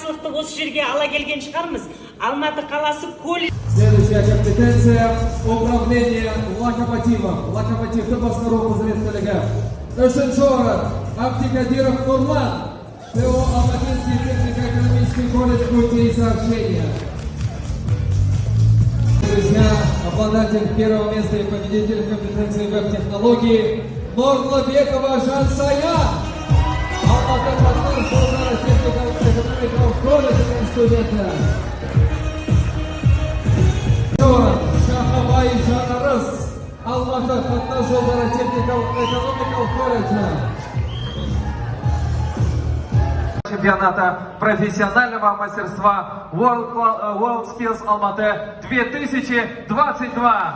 жақсылықты осы жерге ала келген шығармыз. Алматы қаласы колледж. Следующая компетенция – управление локомотивом. Локомотив басқару құзыреттілігі. Үшінші орын – Абдикадиров Нурлан, ТО Алматинский технико-экономический колледж путей сообщения. Друзья, обладатель первого места и победитель компетенции веб-технологии Нурлабекова Жансая. Алматы қаласы технико-экономикалық колледж студенті. Шахабай Жанарыс, Алматы қатынас жолдары техникалық экономикалық колледжі. Чемпионата профессионального мастерства World Skills Алматы 2022.